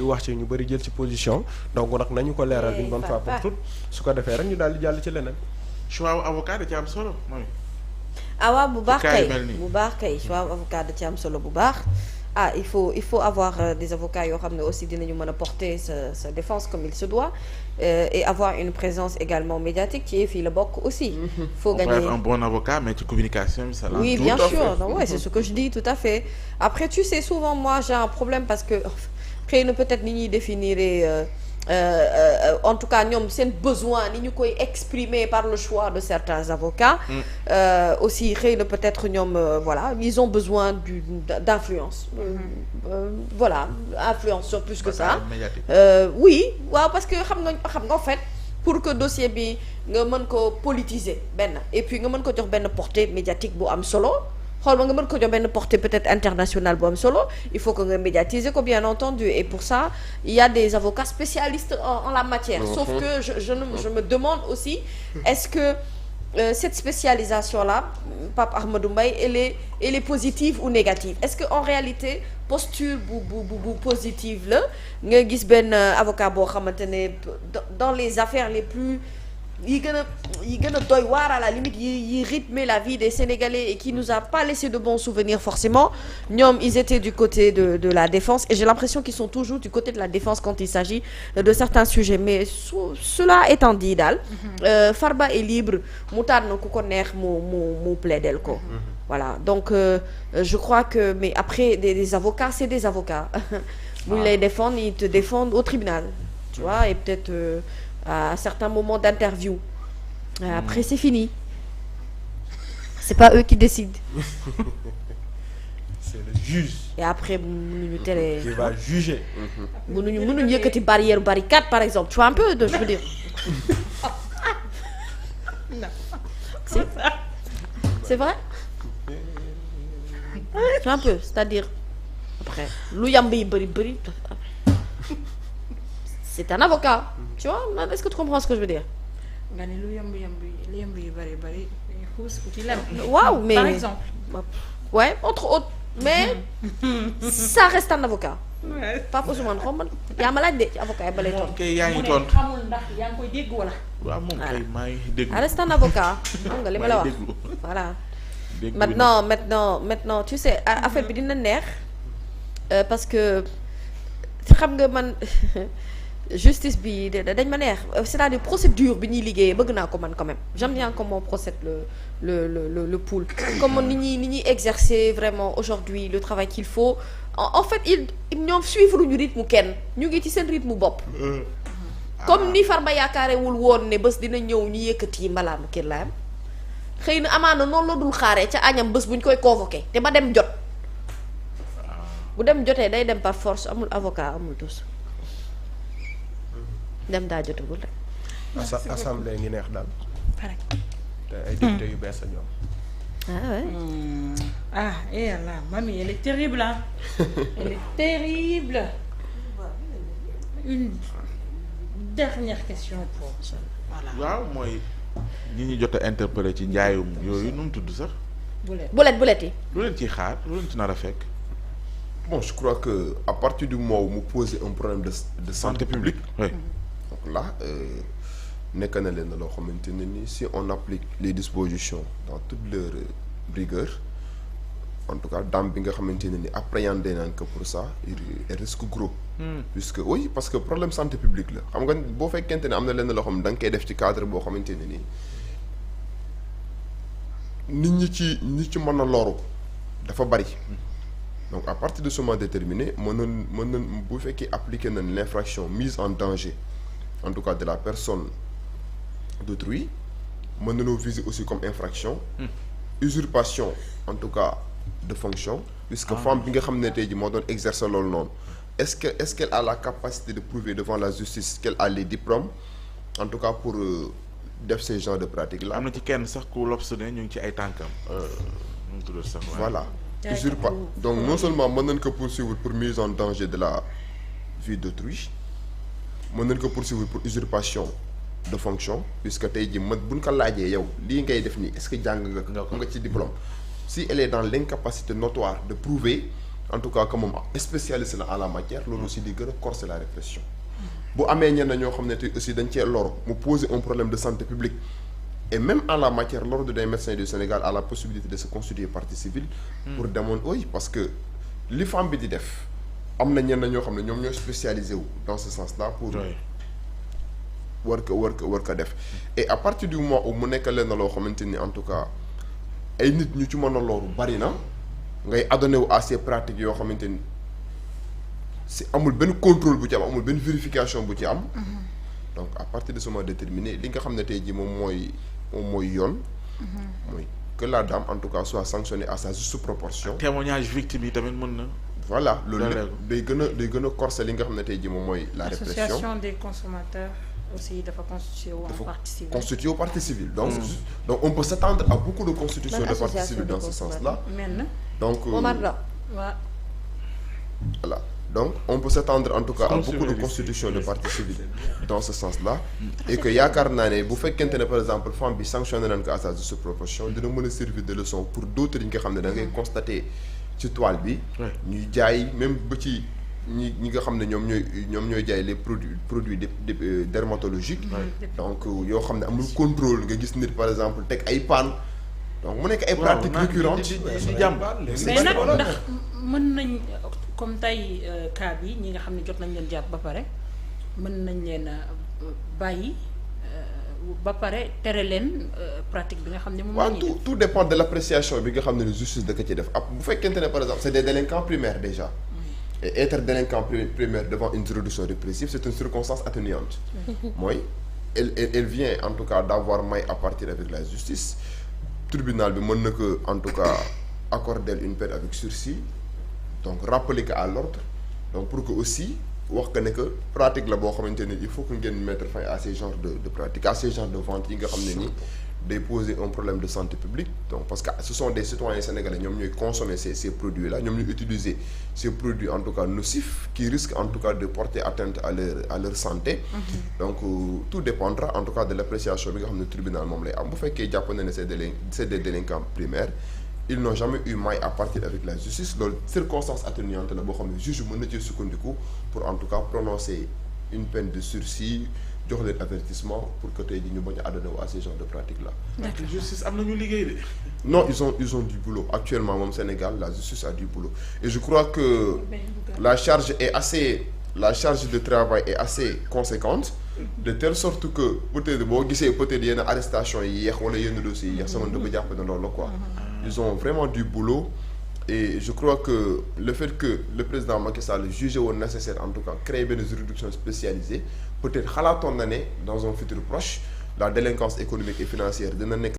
wax ci ñu bëri jël ci position donc nag nañu ko leeral une bonne fois pour toutes su ko defee rek ñu daal di jàll ci leneen. choix avocat da ci am solo mooy. waaw bu baax kay choix avocat da ci am solo bu baax. il faut avoir des avocats yoo xam ne aussi dinañu mën a porter sa défense comme il se doit et avoir une présence également médiatique ci fii la bokk aussi. faut gagner on peut être un bon avocat mais ci communication bi ça la. Oui, bien sûr non, ouais, c'est ce que je dis tout à fait après tu sais souvent moi j'ai un problème parce que xëy na peut-être ni ñuy définir en tout cas ñoom seen besoin ni ñu koy exprimer par le choix de certains avocats aussi xëy na peut-être ñoom voilà ils ont besoin d'influence voilà influence sur plus que ça oui waaw parce que xam nga en fait pour que dossier bi nga mën ko politiser benn et puis nga mën ko jox benn portée médiatique bu am solo xool nga mën ko jox benn portée peut-être internationale bu am solo il faut que nga médiatiser ko bien entendu et pour ça il y a des avocats spécialistes en la matière sauf que je me demande aussi est-ce que cette spécialisation là Pape Ahmadou Mbaye elle est positive ou négative est-ce que en réalité posture bu positive la nga gis benn avocat boo xamante ne dans les affaires les plus yi gën a doy waar à la limite yi rythmer la vie des Sénégalais et qui nous a pas laissé de bons souvenirs forcément ñoom ils étaient du côté de la défense et j'ai l'impression qu'ils sont toujours du côté de la défense quand il s'agit de certains sujets mais cela étant dit daal Farba est libre mu tànn ku ko neex mu plaidel ko voilà donc je crois que mais après des avocats c'est des avocats bu ñu lay défendre ils te défendent au tribunal tu vois et peut-être à certains moments d'interview après c'est fini c'est pas eux qui décident c'est le juge et après mënuñu tere qui va juger mënuñu yëkkati barricade par exemple tu vois un peu de je veux dire si c'est vrai tu vois un peu c'est-à-dire après lu yamb yi bëri c'est un avocat tu vois est-ce que tu comprends ce que je veux dire. nga ne lu yomb yi bari xuus ku ci lem. waaw mais par exemple. ouais entre autres mais ça reste un avocat. Pape Ousmane xaw ma yaa ma laaj de ci avocat yi ba lay tontu. kay yaa ngi tontu xamul ndax yaa ngi koy dégg wala. waaw moom kay maa ngi dégg. ça reste un avocat xam nga li ma la wax voilà. maintenant tu sais affaire bi dina neex parce que xam nga man. justice bi dañ ma neex c'est-à-dire procédure bi ñuy liggéeyee bëgg naa ko man quand même j'aime bien comment procède le pool comment ni ñuy exercer vraiment aujourd'hui le travail qu'il faut en fait ñoom suivre ñu rythme kenn ñu ngi ci seen rythme bopp comme ni Farba yaakaarewul woon ne bés dina ñëw ñu yëkkati mbalaanu kër laayam xëy na amaana noonu la dul xaaree ca añam bés buñ koy convoqué te ba dem jot bu dem jotee day dem par force amul avocat amul tous dem daa jotagul rek. assemblée ngi neex daal. te ay députés yu bees a ñoom. ah ouais. et là mamie elle est terrible hein. Elle est terrible. Une dernière question pour voilà. waaw mooy ñi ñu jot a interpellé ci njaayum yooyu nu mu tudd sax. bulet yi. lu leen ciy xaar lu leen ci nar a fekk. Bon, je crois que à partir du moment où mu poser un problème de santé publique. Oui. Donc là nekk na leen loo xamante ne ni si on applique les dispositions dans toute leur rigueur en tout cas dame bi nga xamante ne ni appréhendé nañ ko pour ça il risque gros. Puisque oui parce que problème santé publique la xam nga boo fekkente ne am na leen loo xam da nga koy def ci cadre boo xamante ne ni nit ñi ci mën a loru dafa bari. Donc à partir de ce moment déterminé mën nañ bu fekkee appliquer nañ l'infraction mise en danger en tout cas de la personne d'autrui mën nañoo viser aussi comme infraction usurpation en tout cas de fonction puisque femme bi nga xam ne tey ji moo doon exercer loolu noonu est-ce qu'elle a la capacité de prouver devant la justice qu'elle a les diplômes en tout cas pour def ces genres de pratiques là. am na ci kenn sax ku l'obstiné ñu ngi ci ay tànkam ñu tudd sax voilà. Donc non seulement mën nañ ko poursuivre pour mise en danger de la vie d'autrui mën nañ ko poursuivre pour usurpation de fonction puisque tey jii buñ ko laajee yow lii ngay def nii est-ce que jàng nga ci diplôme si elle est dans l'incapacité notoire de prouver en tout cas que moom spécialiste la en la matière loolu aussi di gën a corser la répression bu amee ñenn ñoo xam ne te aussi dañ cee loru mu poser un problème de santé publique et même en la matière l'ordre des médecins du Sénégal a la possibilité de se constituer partie civile pour démontrer oui parce que li femme bi di def am na ñenn ñoo xam ne ñoom ñoo spécialisé wu dans ce sens-là pour war ko def et à partir du moment où mu nekk leen loo xamante ni en tout cas ay nit ñu ci mën a loru bari na ngay adonné wu à ces pratiques yoo xamante ni si amul benn contrôle bu ci am amul benn vérification bu ci am donc à partir de ce moment déterminé li nga xam ne tey jii moom mooy yoon mooy que la dame en tout cas soit sanctionnée à sa juste proportion. témoignage victime yi tamit mën na. voilà loolu lépp day gën a corser li nga xam ne tey jii moom mooy. la répression association des consommateurs aussi dafa constitué wu partie civile. donc on peut s'attendre à beaucoup de constitutions de partie civile dans ce sens-là. donc voilà. Donc, on peut s'attendre en tout cas à beaucoup de constitutions de partie civile dans ce sens-là. Et que yaakaar naa ne bu fekkente ne par exemple femme bi sanctionné nañ ko à sa juste proportion dina mën a servir de leçon pour d'autres yi nga xam ne da ngay constater ci toile bi. ñuy jaay même ba ci ñi nga xam ne ñoom ñooy jaay les produits dermatologiques. donc yoo xam ne amul contrôle nga gis nit par exemple teg ay paan. donc mu nekk ay pratiques récurrentes. mais nag ndax mën nañ. comme tey cas bi ñi nga xam ne jot nañ leen jàpp ba pare mën nañ leen bàyyi ba pare tere leen pratique bi nga xam ne moom la ñuy def. tout dépend de l'appréciation bi nga xam ne justice da ko ci def bu fekkente ne par exemple c'est des délinquants primaires déjà. et être délinquant primaire devant une juridiction répressive c'est une circonstance atténuante. mooy elle vient en tout cas d'avoir maille à partir avec la justice tribunal bi mën na ko en tout cas accorder une peine avec sursis. donc rappeler que à l'ordre donc pour que aussi wax que ne que pratique la boo xamante ne il faut que ngeen mettre fin à ces genres de pratiques à ces genres de ventes yi nga xam ne ni day poser un problème de santé publique donc parce que ce sont des citoyens sénégalais ñoom ñooy consommer ces produits là ñoom ñooy utiliser ces produits en tout cas nocifs qui risquent en tout cas de porter atteinte à leur santé. donc tout dépendra en tout cas de l'appréciation bi nga xam ne tribunal moom lay am bu fekkee jàpp na ne c'est des délinquants primaires. ils n'ont jamais eu maille à partir avec la justice loolu circonstance atténuante la boo xam ne juge mën na ci sukkandiku pour en tout cas prononcer une peine de sursis jox leen avertissement pour que tey jii ñu bañ a adonné wu à ce genre de pratique là. d'accord justice am na ñu liggéey de. non ils ont du boulot actuellement moom Sénégal la justice a du boulot et je crois que la charge de travail est assez conséquente. de telle sorte que peut-être boo gisee peut-être yenn arrestation yi yéex wala yenn dossiers yi yéex sama dama jàpp ne loolu la quoi. ils ont vraiment du boulot et je crois que le fait que le président Macky Sall jugé woon nécessaire en tout cas créer benn juridiction spécialisée peut-être xalaatoon na ne dans un futur proche la délinquance économique et financière dina nekk